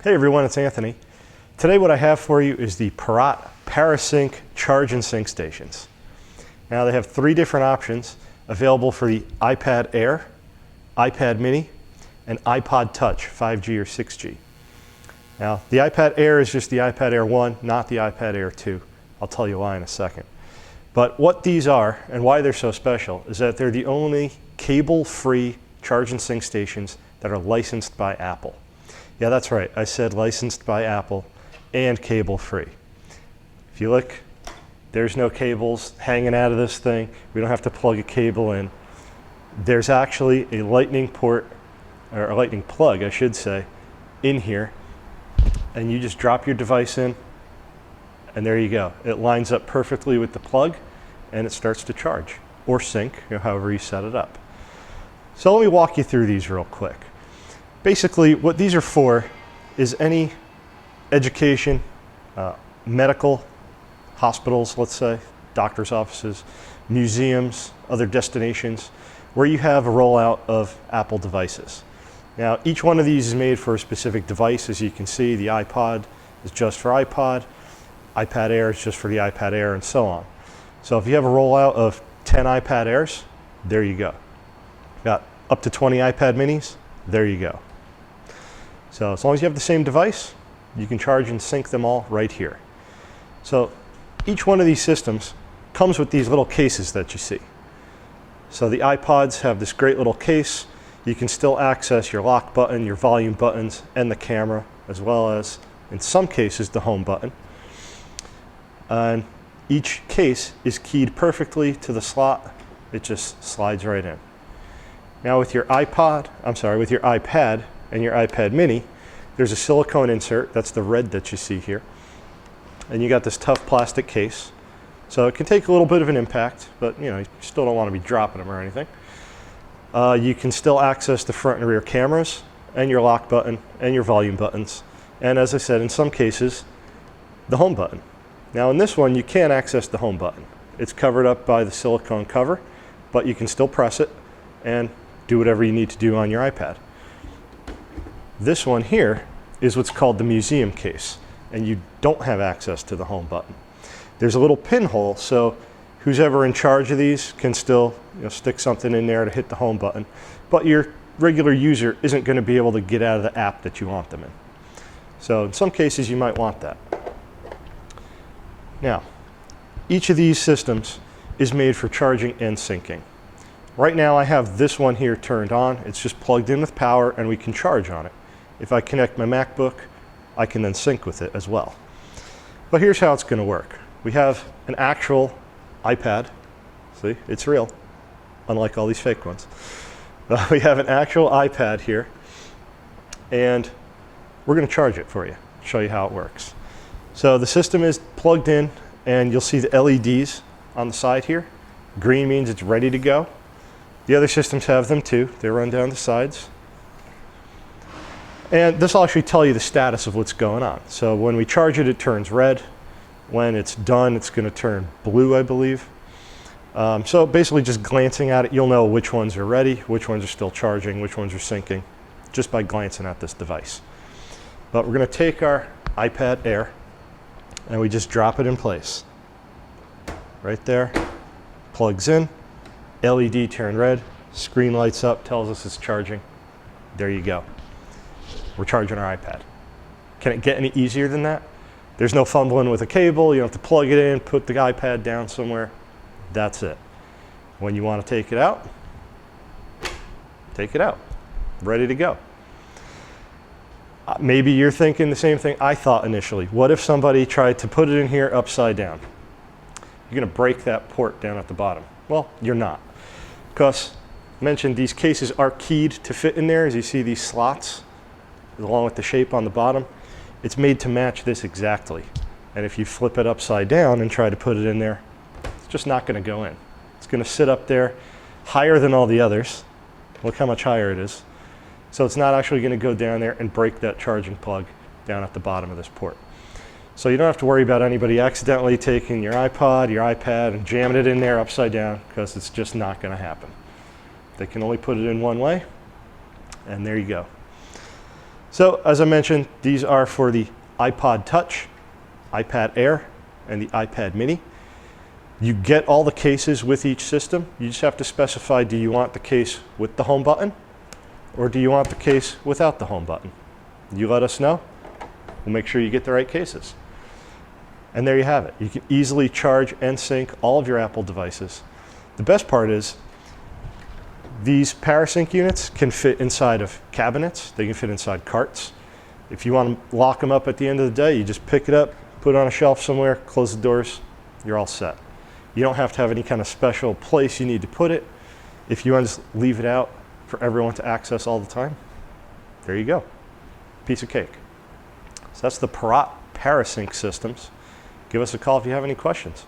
Hey everyone, it's Anthony. Today what I have for you is the Parat PARASYNC charge and sync stations. Now they have three different options available for the iPad Air, iPad mini, and iPod Touch 5G or 6G. Now the iPad Air is just the iPad Air 1, not the iPad Air 2. I'll tell you why in a second. But what these are and why they're so special is that they're the only cable-free charge and sync stations that are licensed by Apple. Yeah, that's right. I said licensed by Apple and cable-free. If you look, there's no cables hanging out of this thing. We don't have to plug a cable in. There's actually a lightning port, or a lightning plug, I should say, in here. And you just drop your device in, and there you go. It lines up perfectly with the plug, and it starts to charge, or sync, however you set it up. So let me walk you through these real quick. Basically, what these are for is any education, medical, hospitals, let's say, doctor's offices, museums, other destinations, where you have a rollout of Apple devices. Now, each one of these is made for a specific device. As you can see, the iPod is just for iPod, iPad Air is just for the iPad Air, and so on. So if you have a rollout of 10 iPad Airs, there you go. Got up to 20 iPad minis, there you go. So as long as you have the same device, you can charge and sync them all right here. So each one of these systems comes with these little cases that you see. So the iPods have this great little case. You can still access your lock button, your volume buttons, and the camera, as well as, in some cases, the home button. And each case is keyed perfectly to the slot. It just slides right in. Now with your iPad and your iPad mini, there's a silicone insert. That's the red that you see here. And you got this tough plastic case. So it can take a little bit of an impact, but you still don't want to be dropping them or anything. You can still access the front and rear cameras and your lock button and your volume buttons. And as I said, in some cases, the home button. Now in this one, you can't access the home button. It's covered up by the silicone cover, but you can still press it and do whatever you need to do on your iPad. This one here is what's called the museum case, and you don't have access to the home button. There's a little pinhole, so who's ever in charge of these can still stick something in there to hit the home button, but your regular user isn't going to be able to get out of the app that you want them in. So in some cases you might want that. Now, each of these systems is made for charging and syncing. Right now I have this one here turned on. It's just plugged in with power and we can charge on it. If I connect my MacBook, I can then sync with it as well. But here's how it's going to work. We have an actual iPad. See, it's real, unlike all these fake ones. We have an actual iPad here, and we're going to charge it for you, show you how it works. So the system is plugged in, and you'll see the LEDs on the side here. Green means it's ready to go. The other systems have them too. They run down the sides. And this will actually tell you the status of what's going on. So when we charge it, it turns red. When it's done, it's going to turn blue, I believe. So basically just glancing at it, you'll know which ones are ready, which ones are still charging, which ones are syncing, just by glancing at this device. But we're going to take our iPad Air, and we just drop it in place. Right there, plugs in, LED turned red, screen lights up, tells us it's charging. There you go. We're charging our iPad. Can it get any easier than that? There's no fumbling with a cable. You don't have to plug it in, put the iPad down somewhere. That's it. When you want to take it out, take it out. Ready to go. Maybe you're thinking the same thing I thought initially. What if somebody tried to put it in here upside down? You're going to break that port down at the bottom. Well, you're not. Because I mentioned these cases are keyed to fit in there. As you see these slots, along with the shape on the bottom, it's made to match this exactly. And if you flip it upside down and try to put it in there, it's just not going to go in. It's going to sit up there higher than all the others. Look how much higher it is. So it's not actually going to go down there and break that charging plug down at the bottom of this port. So you don't have to worry about anybody accidentally taking your iPod, your iPad, and jamming it in there upside down, because it's just not going to happen. They can only put it in one way, and there you go. So as I mentioned, these are for the iPod Touch, iPad Air, and the iPad Mini. You get all the cases with each system. You just have to specify, do you want the case with the home button or do you want the case without the home button? You let us know. We'll make sure you get the right cases. And there you have it. You can easily charge and sync all of your Apple devices. The best part is these PARASYNC units can fit inside of cabinets. They can fit inside carts. If you want to lock them up at the end of the day, you just pick it up, put it on a shelf somewhere, close the doors, you're all set. You don't have to have any kind of special place you need to put it. If you want to just leave it out for everyone to access all the time, there you go. Piece of cake. So that's the Parat PARASYNC systems. Give us a call if you have any questions.